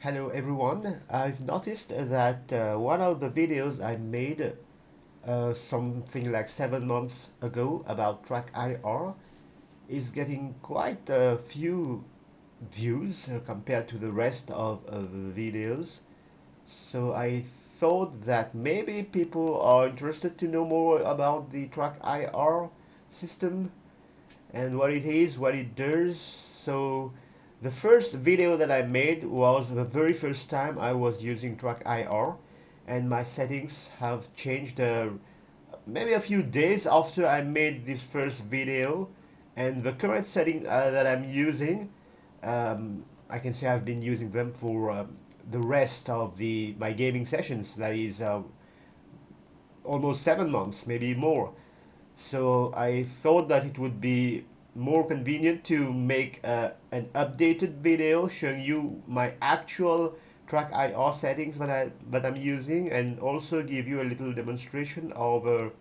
Hello everyone. I've noticed that one of the videos I made something like 7 months ago about TrackIR is getting quite a few views compared to the rest of the videos. So I thought that maybe people are interested to know more about the TrackIR system and what it is, what it does. So the first video that I made was the very first time I was using TrackIR, and my settings have changed maybe a few days after I made this first video. And the current setting that I'm using, I can say I've been using them for the rest of my gaming sessions. That is almost 7 months, maybe more. So I thought that it would be more convenient to make an updated video showing you my actual TrackIR settings that I'm using, and also give you a little demonstration of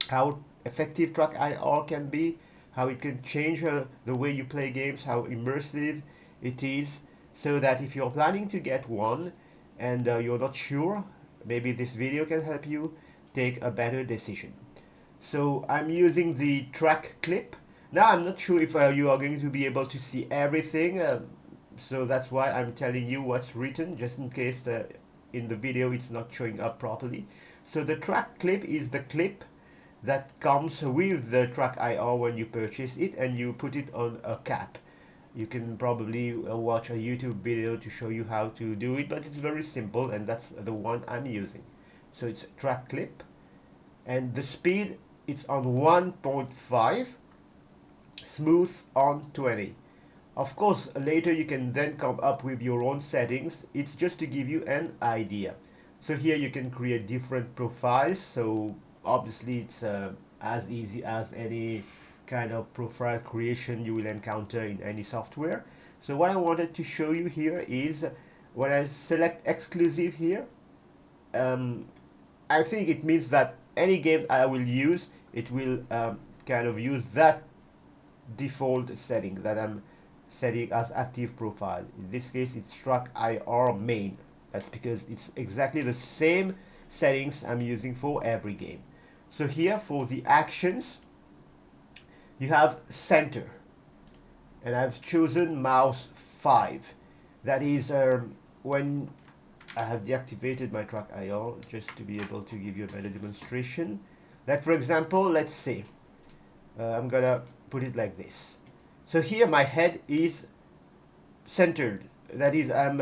how effective TrackIR can be, how it can change the way you play games, how immersive it is, so that if you're planning to get one and you're not sure, maybe this video can help you take a better decision. So I'm using the track clip. Now I'm not sure if you are going to be able to see everything, so that's why I'm telling you what's written, just in case in the video it's not showing up properly. So the track clip is the clip that comes with the TrackIR when you purchase it, and you put it on a cap. You can probably watch a YouTube video to show you how to do it, but it's very simple, and that's the one I'm using. So it's track clip, and the speed, it's on 1.5, smooth on 20. Of course, later you can then come up with your own settings. It's just to give you an idea. So here you can create different profiles. So obviously it's as easy as any kind of profile creation you will encounter in any software. So what I wanted to show you here is when I select exclusive here, I think it means that any game I will use, it will kind of use that default setting that I'm setting as active profile. In this case, it's TrackIR main. That's because it's exactly the same settings I'm using for every game. So here for the actions, you have center, and I've chosen mouse 5. That is when I have deactivated my TrackIR just to be able to give you a better demonstration. Like for example, let's say I'm gonna put it like this. So here my head is centered. That is, I'm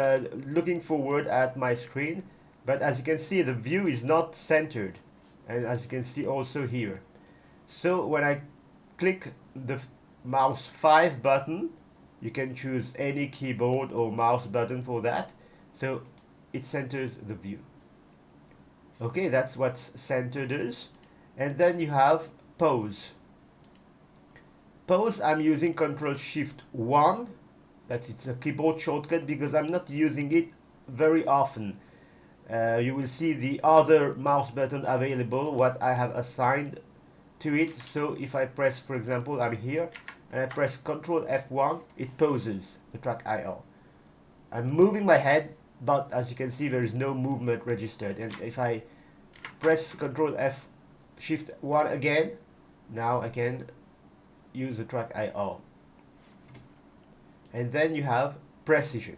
looking forward at my screen, but as you can see, the view is not centered, and as you can see also here. So when I click the mouse 5 button, you can choose any keyboard or mouse button for that. So it centers the view. Okay, that's what center does. And then you have pose. Pose, I'm using Control Shift 1. It's a keyboard shortcut because I'm not using it very often. You will see the other mouse button available, what I have assigned to it. So if I press, for example, I'm here, and I press Control F1, it poses the TrackIR. I'm moving my head, but as you can see, there is no movement registered. And if I press Control F Shift 1 again, now I can use the TrackIR. And then you have precision,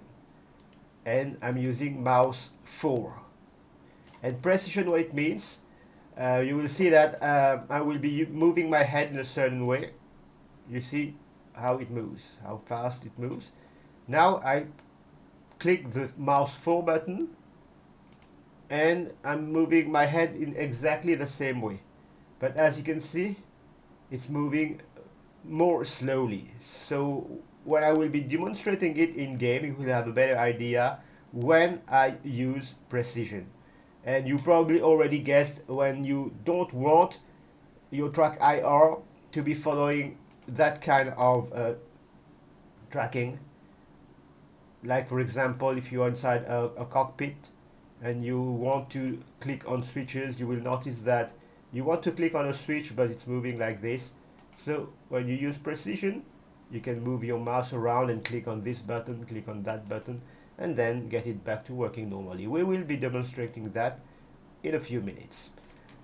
and I'm using mouse 4. And precision, what it means, you will see that I will be moving my head in a certain way. You see how it moves, how fast it moves. Now I click the mouse 4 button, and I'm moving my head in exactly the same way. But as you can see, it's moving more slowly. So when I will be demonstrating it in game, you will have a better idea when I use precision. And you probably already guessed when you don't want your TrackIR to be following that kind of tracking. Like for example, if you're inside a cockpit and you want to click on switches, you will notice that you want to click on a switch, but it's moving like this. So when you use precision, you can move your mouse around and click on this button, click on that button, and then get it back to working normally. We will be demonstrating that in a few minutes.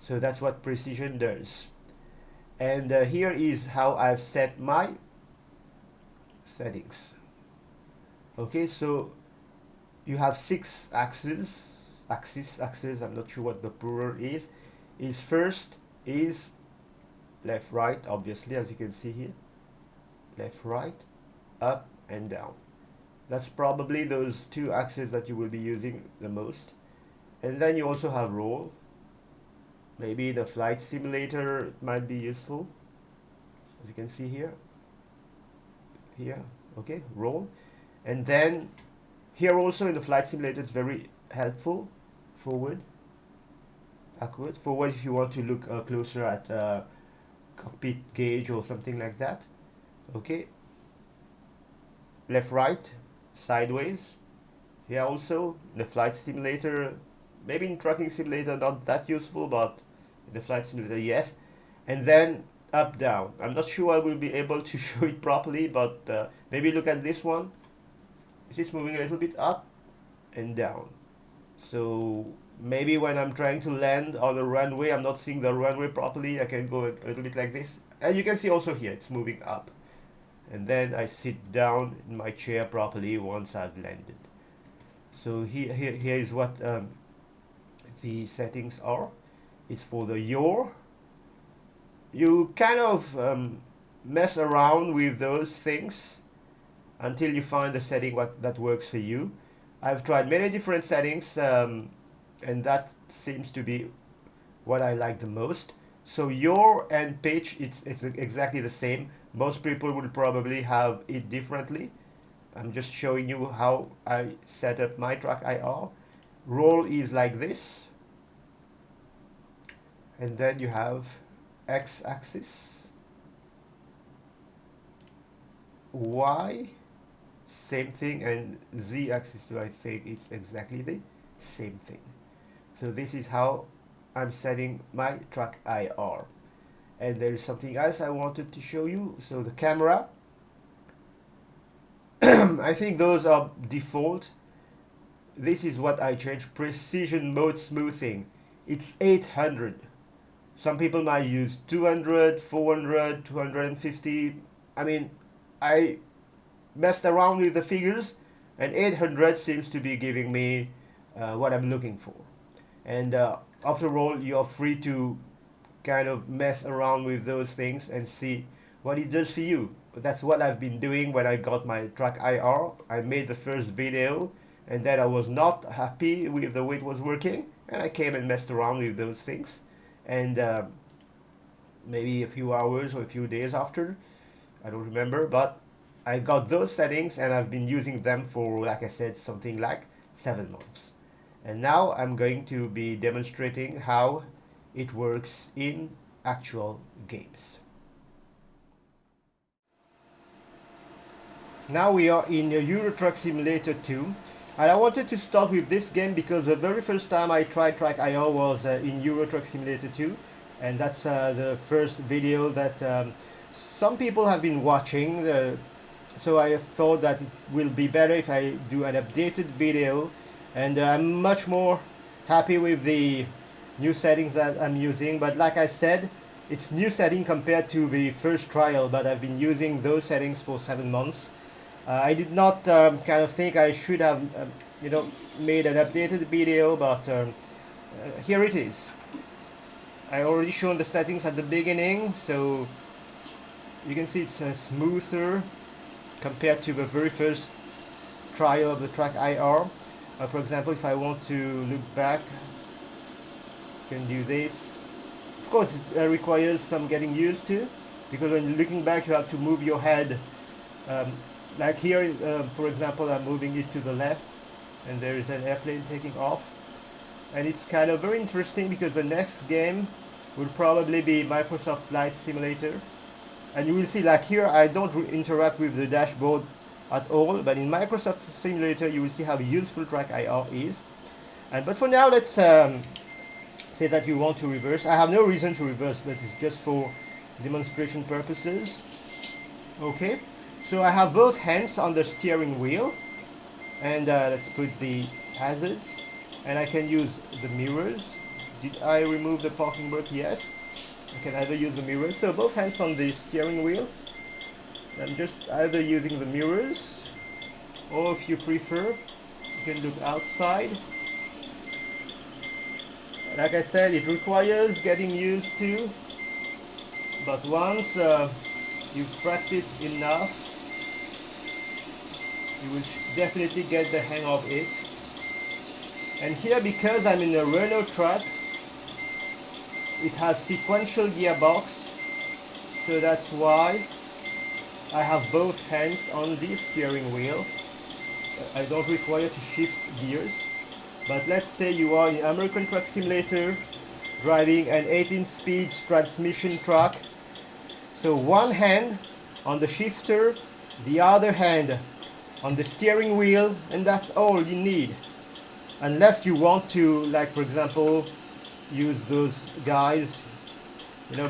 So that's what precision does. And here is how I've set my settings. Okay, so you have 6 axes, I'm not sure what the plural is. First is left, right, obviously, as you can see here. Left, right, up and down. That's probably those 2 axes that you will be using the most. And then you also have roll. Maybe the flight simulator might be useful, as you can see here. Okay, roll. And then here also in the flight simulator it's very helpful. Forward, backward. Forward if you want to look closer at cockpit gauge or something like that. Okay. Left, right, sideways. Here also the flight simulator, maybe in tracking simulator not that useful, but in the flight simulator yes. And then up, down. I'm not sure I will be able to show it properly, but maybe look at this one. It's moving a little bit up and down. So maybe when I'm trying to land on the runway, I'm not seeing the runway properly. I can go a little bit like this. And you can see also here, it's moving up. And then I sit down in my chair properly once I've landed. So here is what the settings are. It's for the yaw. You kind of mess around with those things until you find the setting that works for you. I've tried many different settings and that seems to be what I like the most. So yaw and pitch, it's exactly the same. Most people will probably have it differently. I'm just showing you how I set up my TrackIR. Roll is like this. And then you have x-axis, y, same thing, and z-axis, so I think it's exactly the same thing. So this is how I'm setting my TrackIR. And there is something else I wanted to show you. So the camera, I think those are default. This is what I changed, precision mode smoothing. It's 800. Some people might use 200, 400, 250. I mean, I messed around with the figures and 800 seems to be giving me what I'm looking for. And after all, you're free to kind of mess around with those things and see what it does for you. That's what I've been doing when I got my TrackIR. I made the first video and then I was not happy with the way it was working, and I came and messed around with those things. And maybe a few hours or a few days after, I don't remember, but I got those settings and I've been using them for, like I said, something like 7 months. And now I'm going to be demonstrating how it works in actual games. Now we are in Euro Truck Simulator 2, and I wanted to start with this game because the very first time I tried TrackIR was in Euro Truck Simulator 2, and that's the first video that some people have been watching, so I thought that it will be better if I do an updated video, and I'm much more happy with the new settings that I'm using. But like I said, it's new setting compared to the first trial, but I've been using those settings for 7 months. I did not kind of think I should have made an updated video, but here it is. I already shown the settings at the beginning, so you can see it's smoother compared to the very first trial of the TrackIR. For example, if I want to look back, you can do this. Of course, it requires some getting used to, because when you're looking back, you have to move your head. Like here, for example, I'm moving it to the left, and there is an airplane taking off. And it's kind of very interesting because the next game will probably be Microsoft Flight Simulator. And you will see, like here, I don't interact with the dashboard at all, but in Microsoft Simulator, you will see how useful TrackIR is. But for now, let's say that you want to reverse. I have no reason to reverse, but it's just for demonstration purposes. Okay, so I have both hands on the steering wheel, And let's put the hazards, and I can use the mirrors. Did I remove the parking brake? Yes. I can either use the mirrors, so both hands on the steering wheel. I'm just either using the mirrors, or if you prefer, you can look outside. Like I said, it requires getting used to, but once you've practiced enough, you will definitely get the hang of it. And here, because I'm in a Renault truck, it has sequential gearbox, so that's why I have both hands on the steering wheel. I don't require to shift gears. But let's say you are in American Truck Simulator driving an 18 speeds transmission truck. So one hand on the shifter, the other hand on the steering wheel, and that's all you need. Unless you want to, like for example, use those guys,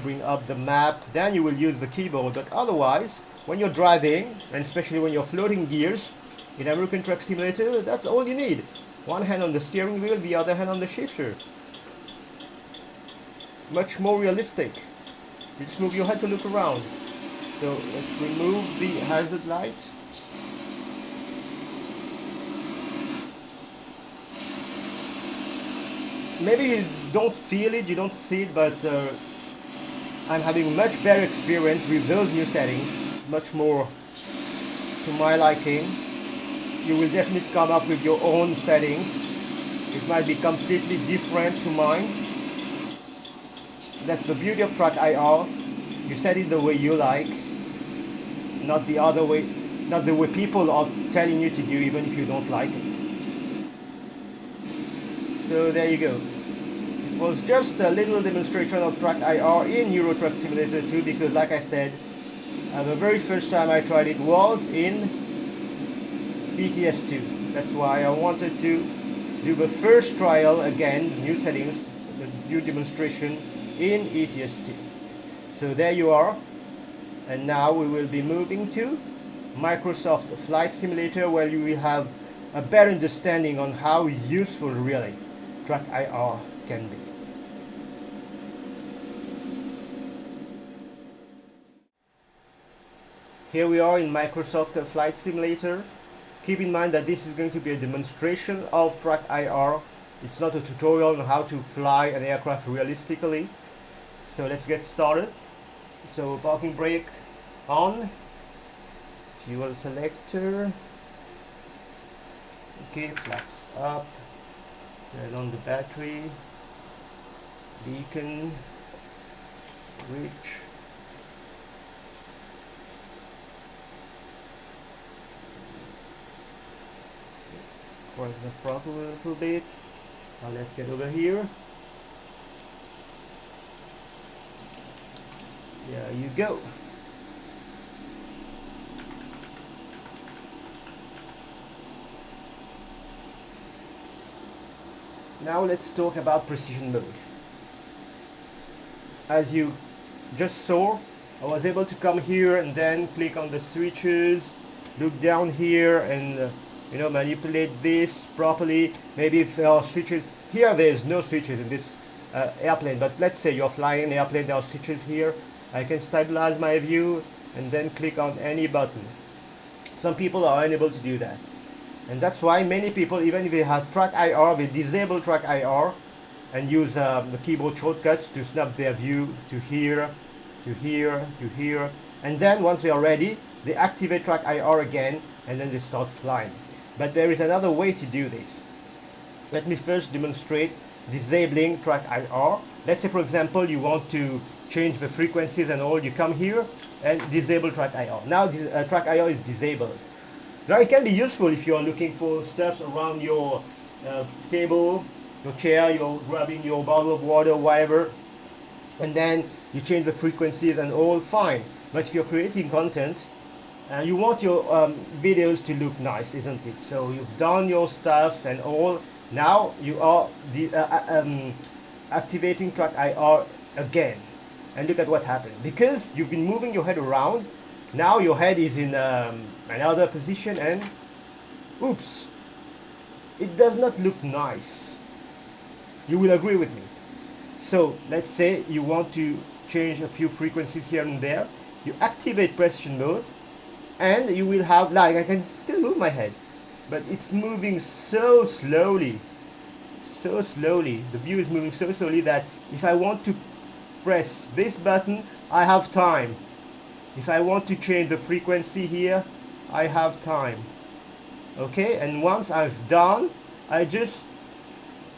bring up the map, then you will use the keyboard. But otherwise, when you're driving, and especially when you're floating gears in American Truck Simulator, that's all you need. One hand on the steering wheel, the other hand on the shifter. Much more realistic. You just move your head to look around. So let's remove the hazard light. Maybe you don't feel it, you don't see it, but I'm having much better experience with those new settings. It's much more to my liking. You will definitely come up with your own settings. It might be completely different to mine. That's the beauty of TrackIR. You set it the way you like, not the other way, not the way people are telling you to do, even if you don't like it. So there you go. It was just a little demonstration of TrackIR in Euro Truck Simulator 2, because like I said, the very first time I tried it was in ETS2. That's why I wanted to do the first trial again, new settings, the new demonstration in ETS2. So there you are. And now we will be moving to Microsoft Flight Simulator, where you will have a better understanding on how useful really TrackIR can be. Here we are in Microsoft Flight Simulator. Keep in mind that this is going to be a demonstration of TrackIR. It's not a tutorial on how to fly an aircraft realistically. So let's get started. So parking brake on, fuel selector, okay, flaps up, turn on the battery, beacon, reach, crank the throttle a little bit. Now let's get over here. There you go. Now let's talk about precision mode. As you just saw, I was able to come here and then click on the switches, look down here and manipulate this properly. Maybe if there are switches here, there's no switches in this airplane, but let's say you're flying an airplane, there are switches here. I can stabilize my view and then click on any button. Some people are unable to do that, and that's why many people, even if they have TrackIR, they disable TrackIR and use the keyboard shortcuts to snap their view to here, to here, to here, and then once they are ready, they activate TrackIR again and then they start flying. But there is another way to do this. Let me first demonstrate disabling TrackIR. Let's say for example you want to change the frequencies and all, you come here and disable TrackIR. Now TrackIR is disabled. Now it can be useful if you are looking for stuff around your table, your chair, you're grabbing your bottle of water, whatever, and then you change the frequencies and all, fine. But if you're creating content, you want your videos to look nice, isn't it? So you've done your stuffs and all. Now you are activating TrackIR again. And look at what happened. Because you've been moving your head around, now your head is in another position and oops, it does not look nice. You will agree with me. So let's say you want to change a few frequencies here and there. You activate precision mode, and you will have, like, I can still move my head, but it's moving so slowly. So slowly. The view is moving so slowly that if I want to press this button, I have time. If I want to change the frequency here, I have time. Okay, and once I've done, I just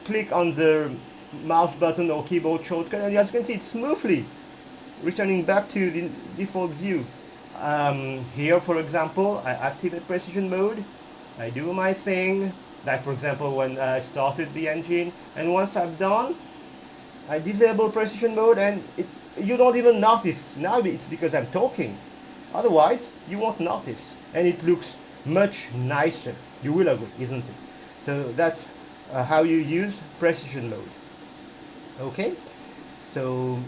click on the mouse button or keyboard shortcut, and as you can see, it's smoothly returning back to the default view. Here, for example, I activate precision mode, I do my thing, like for example when I started the engine, and once I'm done, I disable precision mode, and you don't even notice. Now it's because I'm talking. Otherwise, you won't notice, and it looks much nicer. You will agree, isn't it? So that's how you use precision mode. Okay, so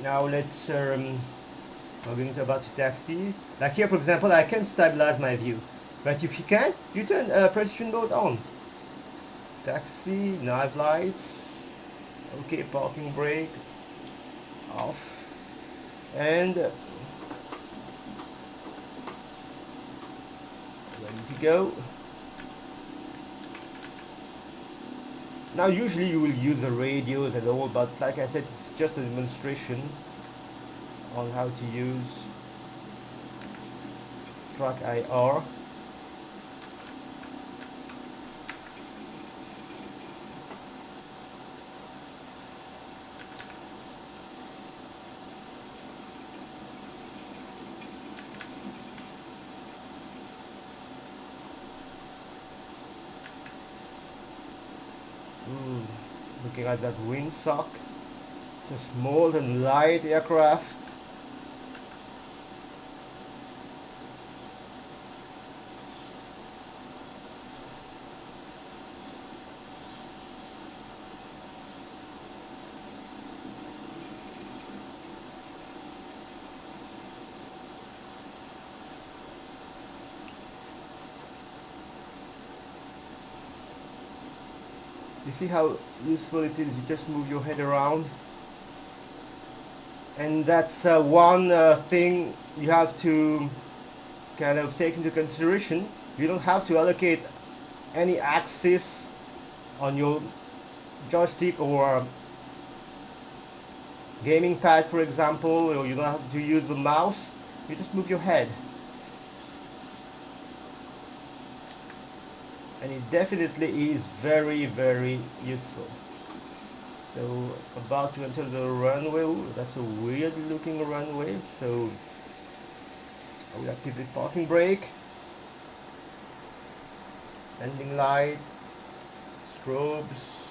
now let's we're going to about to taxi. Like here, for example, I can stabilize my view, but if you can't, you turn precision mode on. Taxi, night lights. Okay, parking brake off, and ready to go. Now usually you will use the radios and all, but like I said, it's just a demonstration on how to use TrackIR. Looking at that windsock, it's a small and light aircraft. You see how useful it is? You just move your head around, and that's one thing you have to kind of take into consideration. You don't have to allocate any axis on your joystick or gaming pad, for example, or you don't have to use the mouse. You just move your head, and it definitely is very, very useful. So about to enter the runway. Ooh, that's a weird looking runway, so I will activate parking brake, landing light, strobes.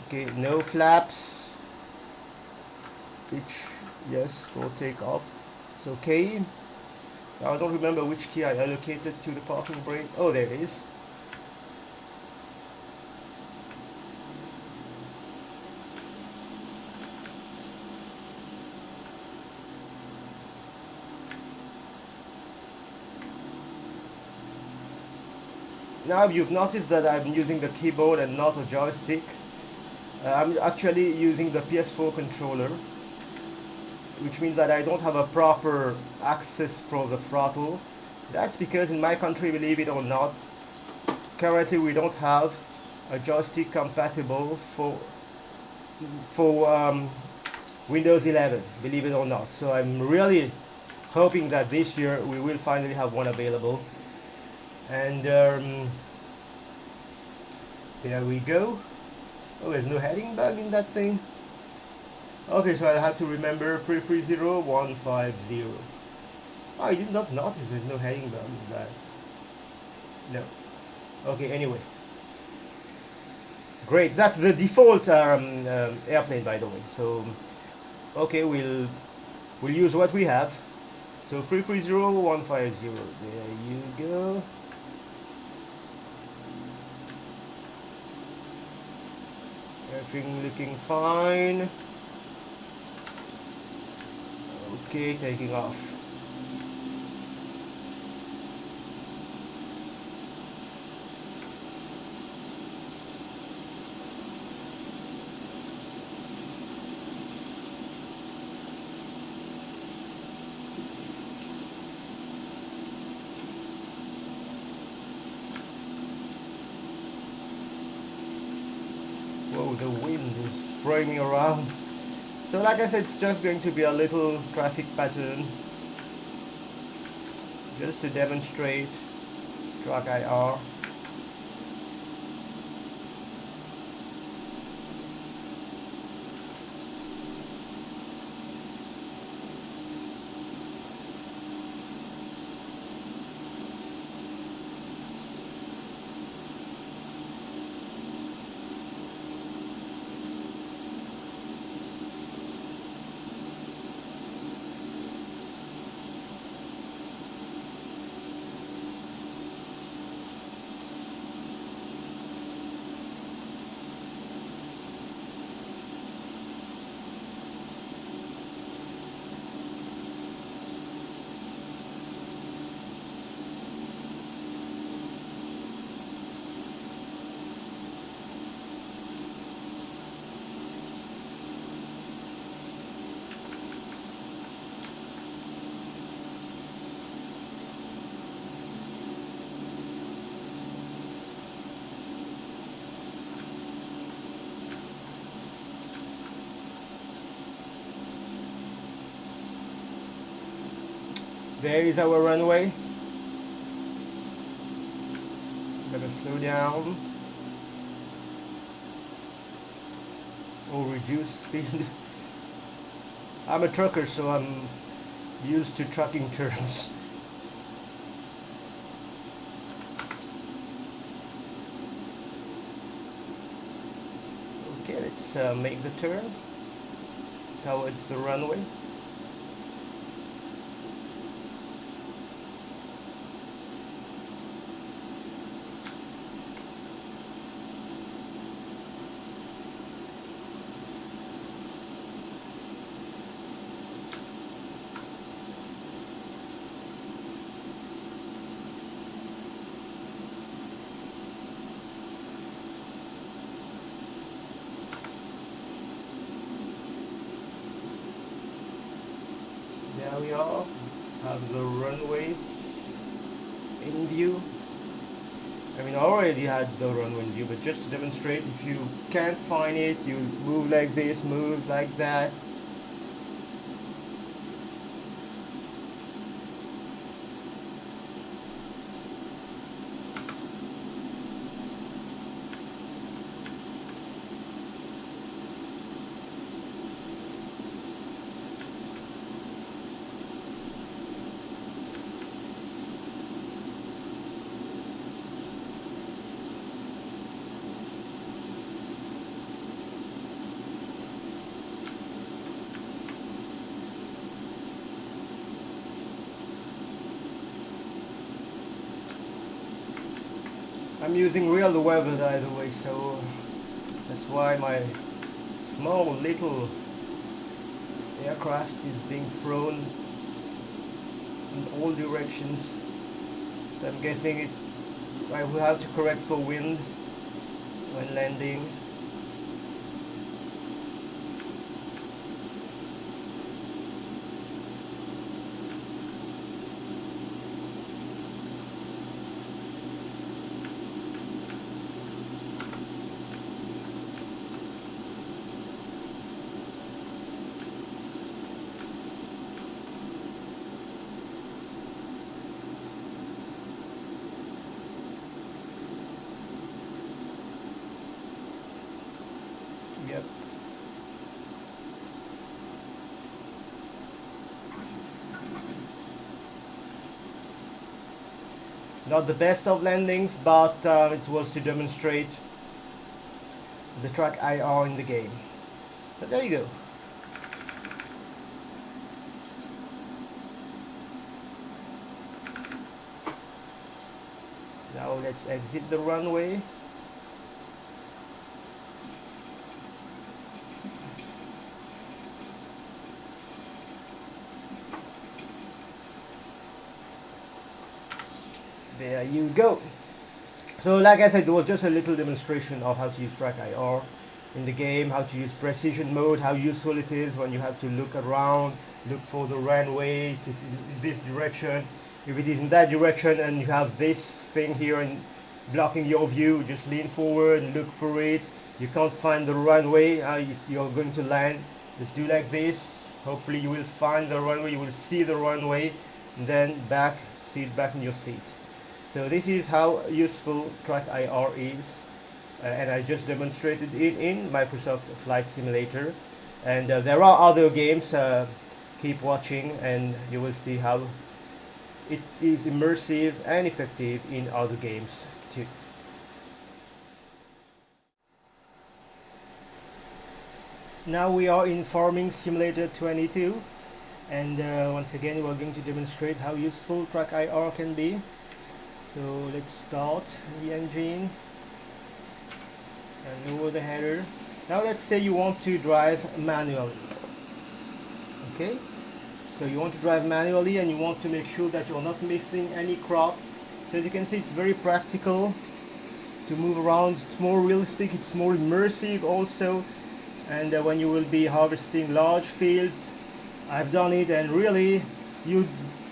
Okay, no flaps. Pitch, yes, for takeoff. It's okay. Now I don't remember which key I allocated to the parking brake. Oh, there it is. Now you've noticed that I'm using the keyboard and not a joystick. I'm actually using the PS4 controller, which means that I don't have a proper access for the throttle. That's because in my country, believe it or not, currently we don't have a joystick compatible for Windows 11, believe it or not. So I'm really hoping that this year we will finally have one available. And there we go. Oh, there's no heading bug in that thing. Okay, so I have to remember 330150. Oh, I did not notice there's no heading bug in that. No. Okay, anyway. Great, that's the default airplane, by the way. So, okay, we'll use what we have. So 330150. There you go. Everything looking fine. Okay, taking off. Oh, the wind is throwing me around. So like I said, it's just going to be a little traffic pattern just to demonstrate TrackIR. There is our runway. Better slow down or reduce speed. I'm a trucker, so I'm used to trucking terms. Okay, let's make the turn towards the runway. There we are, have the runway in view. I mean, I already had the runway in view, but just to demonstrate, if you can't find it, you move like this, move like that. I'm using real weather by the way, so that's why my small little aircraft is being thrown in all directions. So I'm guessing I will have to correct for wind when landing. Yep. Not the best of landings, but it was to demonstrate the TrackIR in the game. But there you go. Now let's exit the runway. There you go. So like I said, it was just a little demonstration of how to use TrackIR in the game, how to use precision mode, how useful it is when you have to look around, look for the runway, if it's in this direction, if it is in that direction and you have this thing here and blocking your view, just lean forward, look for it. you can't find the runway, you're going to land, just do like this. Hopefully you will find the runway, you will see the runway, and then sit back in your seat. So this is how useful TrackIR is, and I just demonstrated it in Microsoft Flight Simulator. And there are other games, keep watching and you will see how it is immersive and effective in other games too. Now we are in Farming Simulator 22, and once again we're going to demonstrate how useful TrackIR can be. So let's start the engine and lower the header. Now let's say you want to drive manually. Okay, so you want to drive manually and you want to make sure that you're not missing any crop. So as you can see, it's very practical to move around. It's more realistic, it's more immersive also. And when you will be harvesting large fields, I've done it, and really you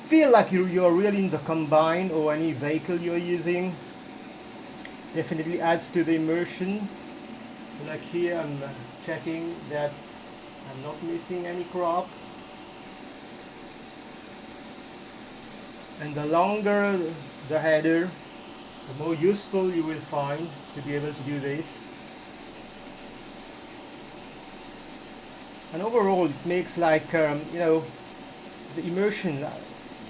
feel like you're really in the combine or any vehicle you're using. Definitely adds to the immersion. So like here I'm checking that I'm not missing any crop. And the longer the header, the more useful you will find to be able to do this. And overall it makes like, you know, the immersion,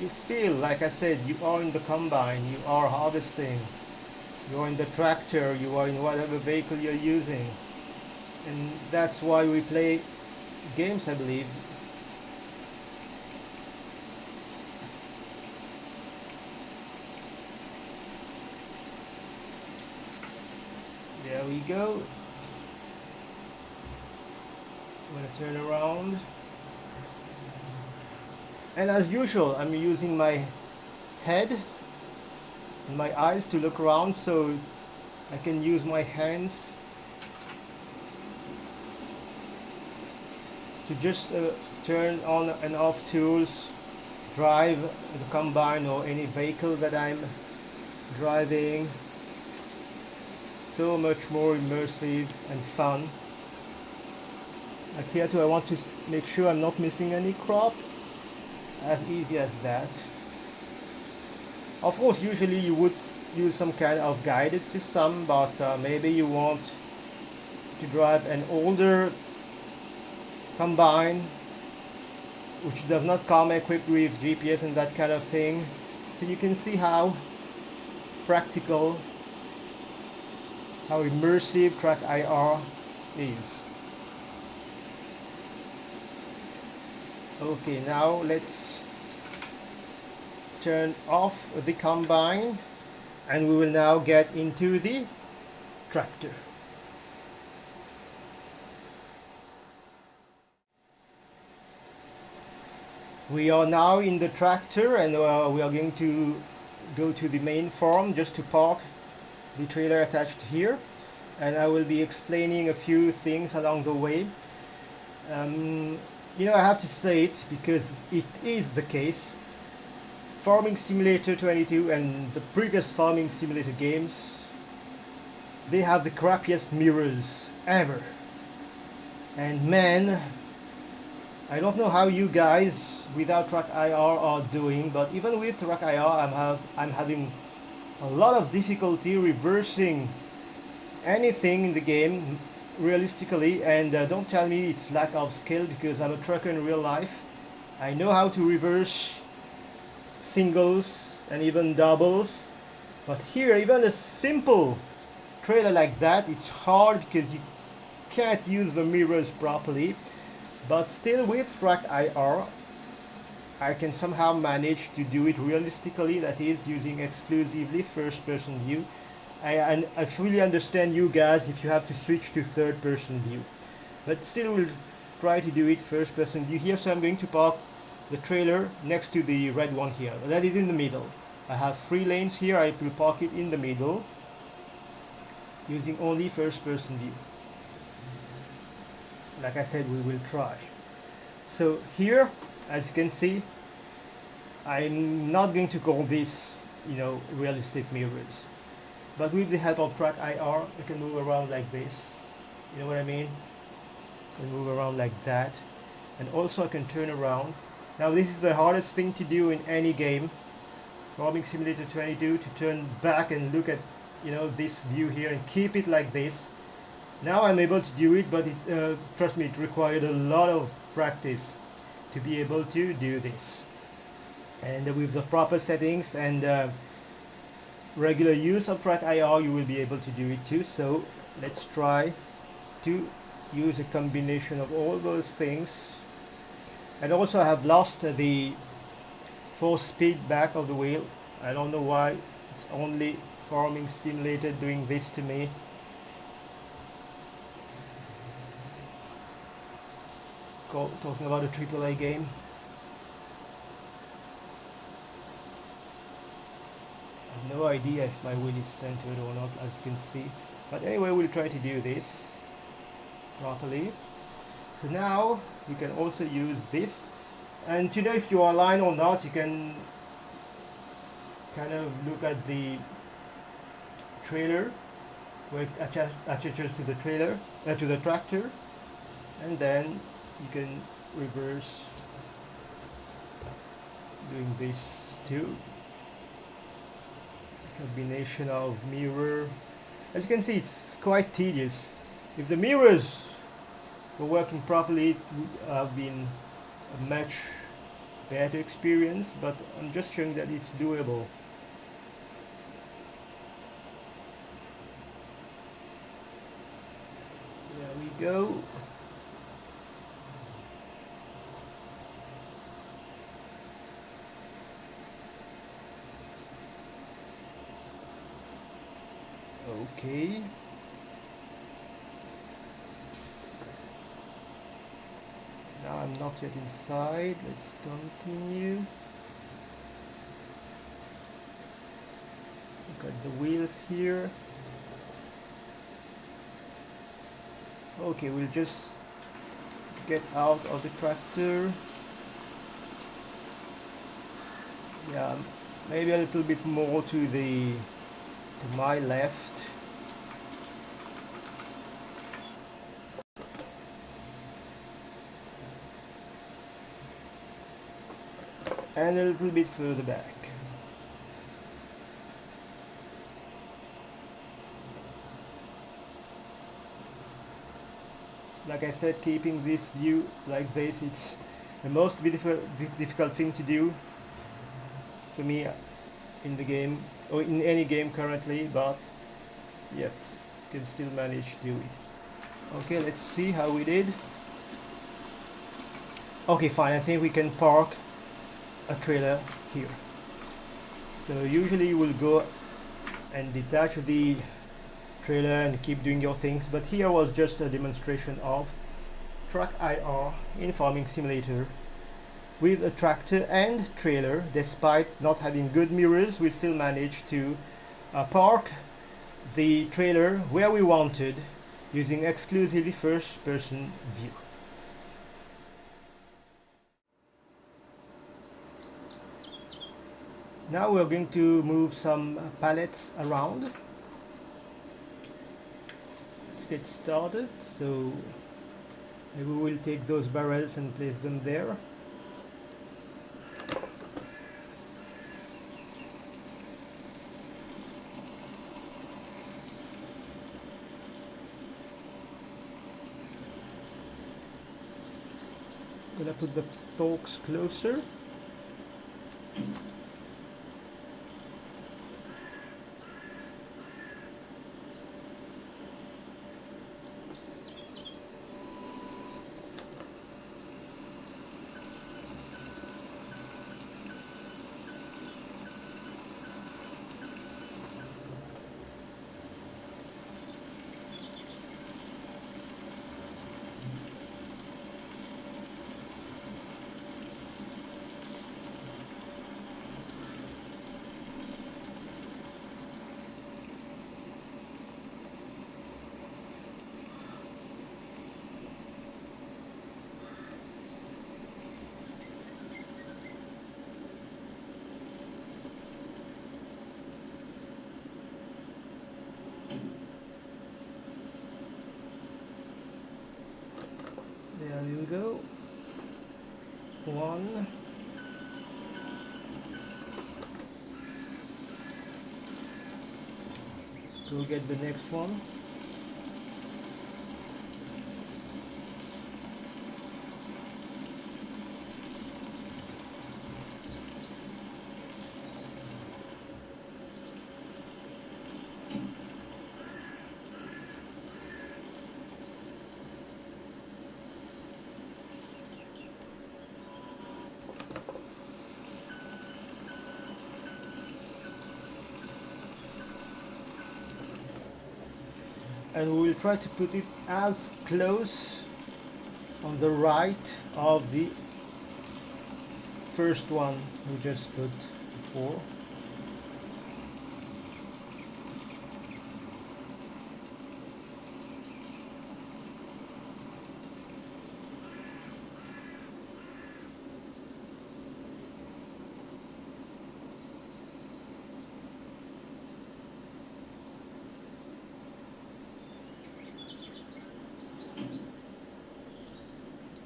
you feel, like I said, you are in the combine, you are harvesting, you are in the tractor, you are in whatever vehicle you're using. And that's why we play games, I believe. There we go. I'm going to turn around, and as usual I'm using my head and my eyes to look around, so I can use my hands to just turn on and off tools, drive the combine or any vehicle that I'm driving. So much more immersive and fun. Like here too, I want to make sure I'm not missing any crop. As easy as that. Of course, usually you would use some kind of guided system, but maybe you want to drive an older combine which does not come equipped with GPS and that kind of thing. So you can see how practical, how immersive TrackIR is. Okay, now let's turn off the combine and we will now get into the tractor. We are now in the tractor, and we are going to go to the main farm just to park the trailer attached here, and I will be explaining a few things along the way. You know, I have to say it because it is the case. Farming Simulator 22 and the previous Farming Simulator games, they have the crappiest mirrors ever. And man, I don't know how you guys without TrackIR are doing, but even with TrackIR I'm having a lot of difficulty reversing anything in the game realistically. And don't tell me it's lack of skill, because I'm a trucker in real life. I know how to reverse singles and even doubles, but here even a simple trailer like that, it's hard because you can't use the mirrors properly. But still, with TrackIR I can somehow manage to do it realistically, that is using exclusively first person view. And I fully understand you guys if you have to switch to third person view, but still we'll try to do it first person view here. So I'm going to park the trailer next to the red one here, that is in the middle. I have 3 lanes here, I will park it in the middle using only first person view. Like I said, we will try. So here, as you can see, I'm not going to call this, you know, realistic mirrors, but with the help of TrackIR I can move around like this. You know what I mean? I can move around like that, and also I can turn around. Now this is the hardest thing to do in any game, Farming Simulator 22, to turn back and look at, you know, this view here and keep it like this. Now I'm able to do it, but trust me, it required a lot of practice to be able to do this. And with the proper settings and regular use of TrackIR, you will be able to do it too. So let's try to use a combination of all those things. And also I have lost the force speed back of the wheel. I don't know why it's only Farming Simulator doing this to me. Talking about a AAA game. I have no idea if my wheel is centered or not, as you can see. But anyway, we'll try to do this properly. So now you can also use this, and to know if you are aligned or not, you can kind of look at the trailer, where it attaches to the trailer, to the tractor, and then you can reverse doing this too. Combination of mirror. As you can see, it's quite tedious. If the mirrors were working properly, it would have been a much better experience, but I'm just showing that it's doable. There we go. Okay. Now I'm not yet inside. Let's continue. Look at the wheels here. Okay, we'll just get out of the tractor. Yeah, maybe a little bit more to my left. And a little bit further back. Like I said, keeping this view like this, it's the most difficult thing to do for me in the game, or in any game currently, but yep, can still manage to do it. Okay, let's see how we did. Okay, fine, I think we can park a trailer here. So usually you will go and detach the trailer and keep doing your things, but here was just a demonstration of TrackIR in Farming Simulator. With a tractor and trailer, despite not having good mirrors, we still managed to park the trailer where we wanted using exclusively first-person view. Now we're going to move some pallets around. Let's get started. So maybe we'll take those barrels and place them there. Gonna put the forks closer. There you go. One. Let's go get the next one. And we will try to put it as close on the right of the first one we just put before.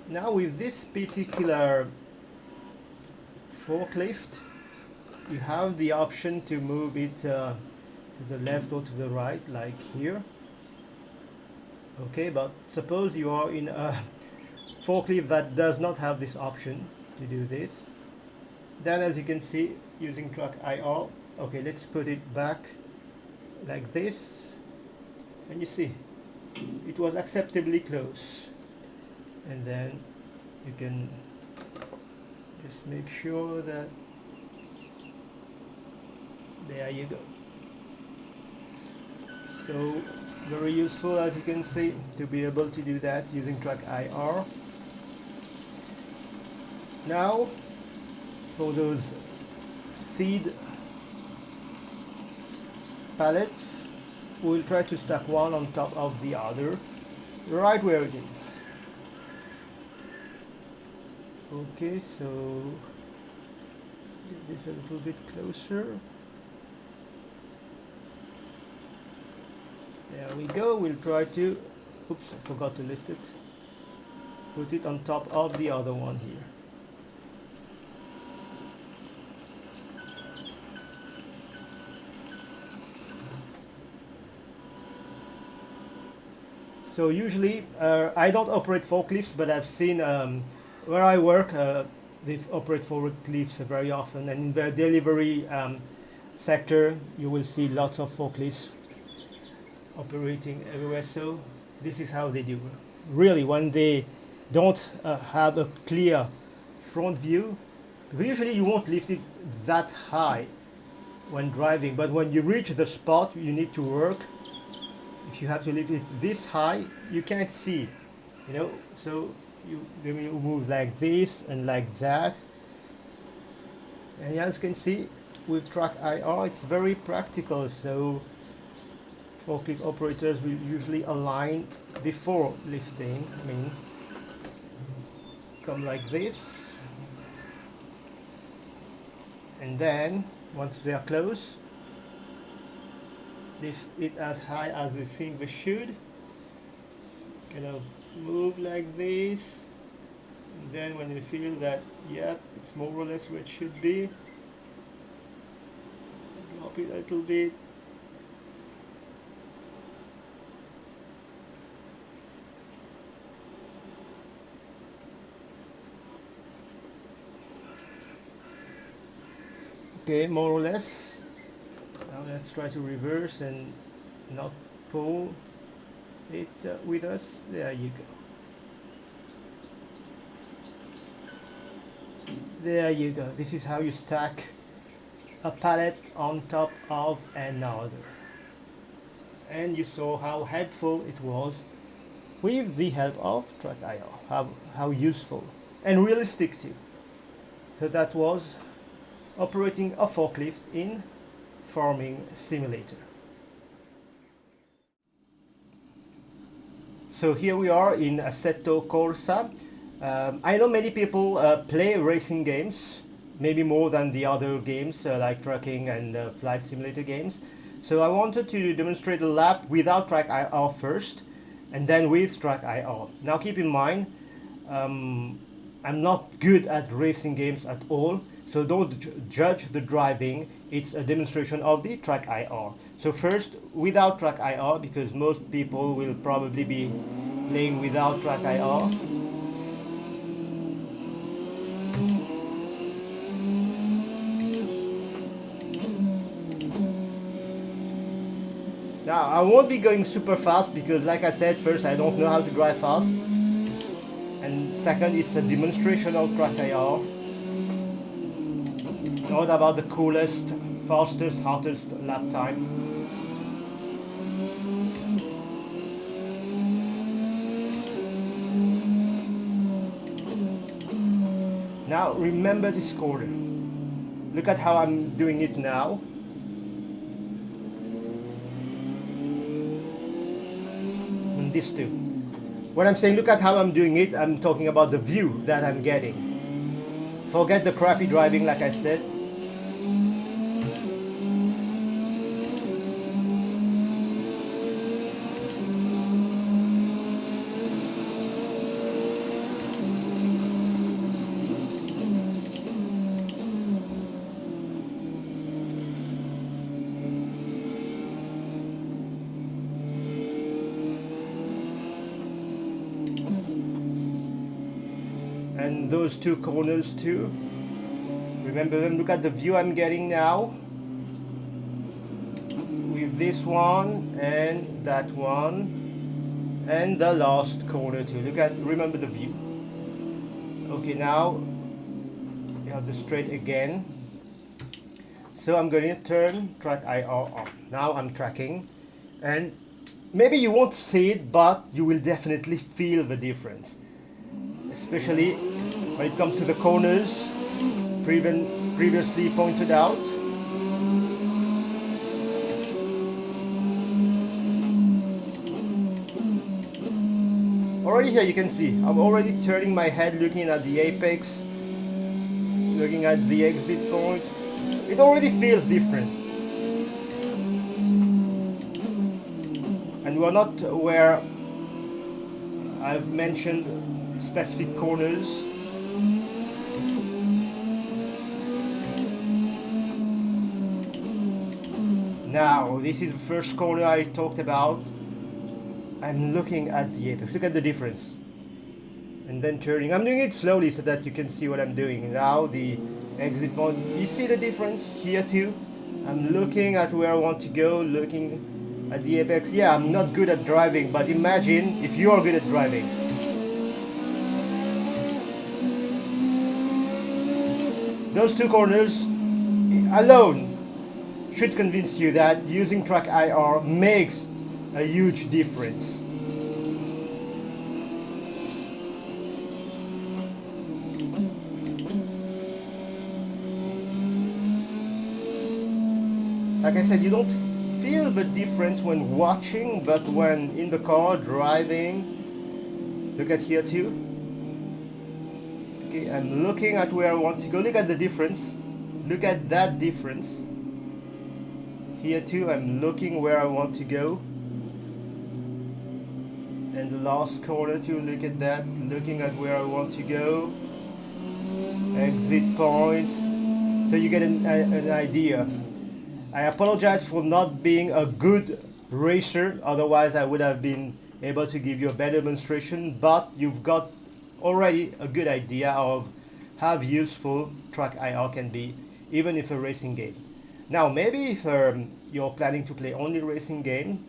Now with this particular forklift, you have the option to move it to the left or to the right, like here. Okay, but suppose you are in a forklift that does not have this option to do this. Then as you can see, using TrackIR, okay, let's put it back like this. And you see, it was acceptably close. And then you can just make sure that there you go. So very useful, as you can see, to be able to do that using TrackIR. Now for those seed pallets, we'll try to stack one on top of the other right where it is. Okay, so get this a little bit closer. There we go. We'll try to, oops, I forgot to lift it. Put it on top of the other one here. So usually, I don't operate forklifts, but I've seen where I work, they operate forklifts very often, and in the delivery sector, you will see lots of forklifts operating everywhere. So this is how they do. Really, when they don't have a clear front view, usually you won't lift it that high when driving, but when you reach the spot you need to work, if you have to lift it this high, you can't see, you know, so they will move like this and like that. And as you can see with TrackIR, it's very practical. So forklift operators will usually align before lifting. I mean, come like this, and then once they are close, lift it as high as they think they should. Kind of move like this, and then when you feel that, yeah, it's more or less where it should be, drop it a little bit. Okay, more or less. Now let's try to reverse and not pull it with us. There you go. There you go. This is how you stack a pallet on top of another. And you saw how helpful it was with the help of TrackIR. How useful and realistic too. So that was operating a forklift in Farming Simulator. So here we are in Assetto Corsa. I know many people play racing games, maybe more than the other games like tracking and flight simulator games. So I wanted to demonstrate a lap without TrackIR first, and then with TrackIR. Now keep in mind, I'm not good at racing games at all, so don't judge the driving. It's a demonstration of the TrackIR. So first, without TrackIR, because most people will probably be playing without TrackIR. Now, I won't be going super fast because, like I said, first, I don't know how to drive fast. And second, it's a demonstration of TrackIR. Not about the coolest, fastest, hottest lap time. Now, remember this corner. Look at how I'm doing it now. And this too. When I'm saying look at how I'm doing it, I'm talking about the view that I'm getting. Forget the crappy driving, like I said. And those two corners too. Remember them, look at the view I'm getting now. With this one and that one. And the last corner too. Remember the view. Okay, now you have the straight again. So I'm going to turn TrackIR on. Now I'm tracking. And maybe you won't see it, but you will definitely feel the difference. Especially when it comes to the corners previously pointed out. Already here you can see I'm already turning my head, looking at the apex, looking at the exit point. It already feels different. And we're not where I've mentioned specific corners. Now, this is the first corner I talked about. I'm looking at the apex. Look at the difference. And then turning. I'm doing it slowly so that you can see what I'm doing. Now, the exit point. You see the difference here too? I'm looking at where I want to go, looking at the apex. Yeah, I'm not good at driving, but imagine if you are good at driving. Those two corners alone should convince you that using TrackIR makes a huge difference. Like I said, you don't feel the difference when watching, but when in the car driving. Look at here too. Okay, I'm looking at where I want to go. Look at the difference. Look at that difference. Here too, I'm looking where I want to go. And the last corner too, look at that. Looking at where I want to go. Exit point. So you get an idea. I apologize for not being a good racer, otherwise I would have been able to give you a better demonstration, but you've got already a good idea of how useful TrackIR can be, even if a racing game. Now, maybe if you're planning to play only racing game,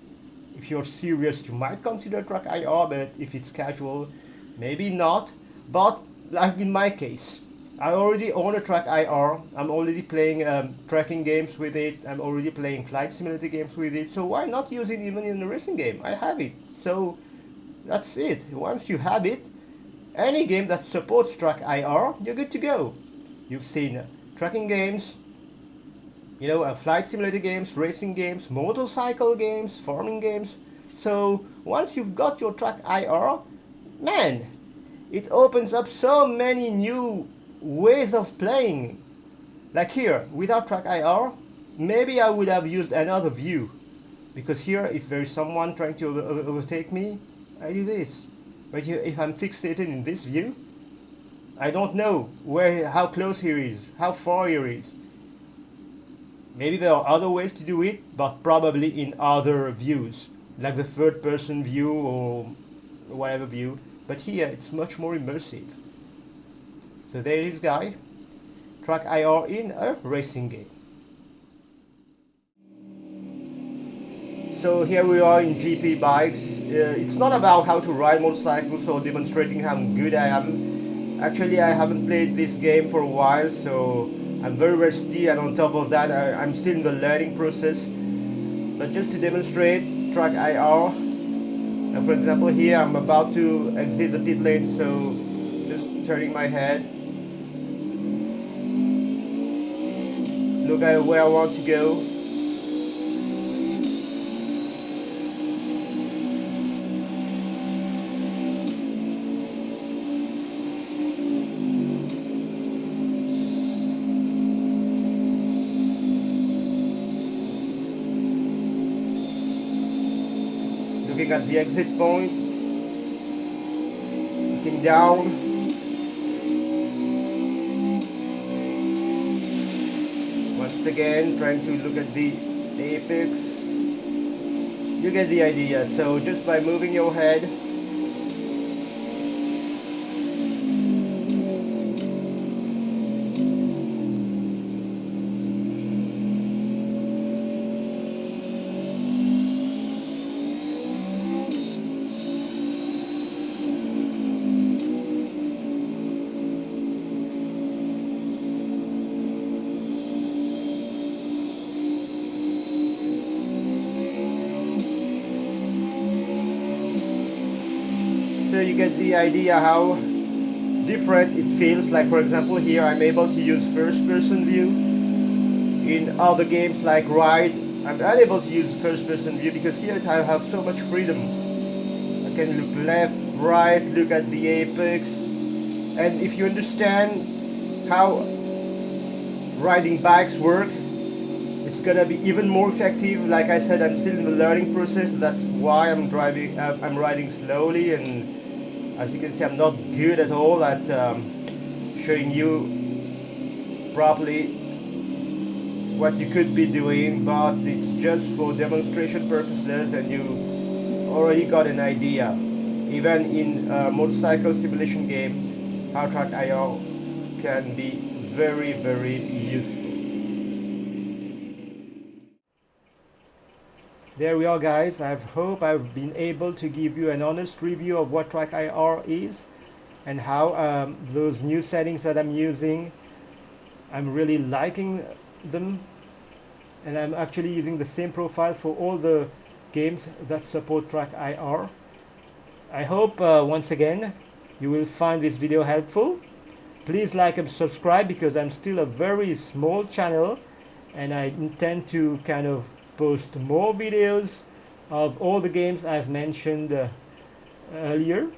if you're serious, you might consider TrackIR, but if it's casual, maybe not. But like in my case, I already own a TrackIR. I'm already playing tracking games with it. I'm already playing flight simulator games with it. So why not use it even in a racing game? I have it. So that's it. Once you have it, any game that supports TrackIR, you're good to go. You've seen tracking games, flight simulator games, racing games, motorcycle games, farming games. So once you've got your TrackIR, man, it opens up so many new ways of playing. Like here, without TrackIR, maybe I would have used another view. Because here, if there is someone trying to overtake me, I do this. But if I'm fixated in this view, I don't know how close he is, how far he is. Maybe there are other ways to do it, but probably in other views, like the third person view or whatever view. But here it's much more immersive. So there is guy, TrackIR in a racing game. So here we are in GP bikes. It's not about how to ride motorcycles or demonstrating how good I am. Actually, I haven't played this game for a while, so I'm very rusty, and on top of that, I'm still in the learning process. But just to demonstrate TrackIR, and for example here I'm about to exit the pit lane, so just turning my head, look at where I want to go. Looking at the exit point, looking down, once again trying to look at the apex. You get the idea. So just by moving your head, so you get the idea how different it feels. Like for example here I'm able to use first person view. In other games like Ride, I'm unable to use first person view because here I have so much freedom. I can look left, right, look at the apex, and if you understand how riding bikes work, it's gonna be even more effective. Like I said, I'm still in the learning process. That's why I'm riding slowly, and as you can see, I'm not good at all at showing you properly what you could be doing, but it's just for demonstration purposes, and you already got an idea. Even in a motorcycle simulation game, how TrackIR can be very, very useful. There we are, guys. I hope I've been able to give you an honest review of what TrackIR is and how those new settings that I'm using, I'm really liking them, and I'm actually using the same profile for all the games that support TrackIR. I hope once again you will find this video helpful. Please like and subscribe because I'm still a very small channel, and I intend to kind of post more videos of all the games I've mentioned earlier.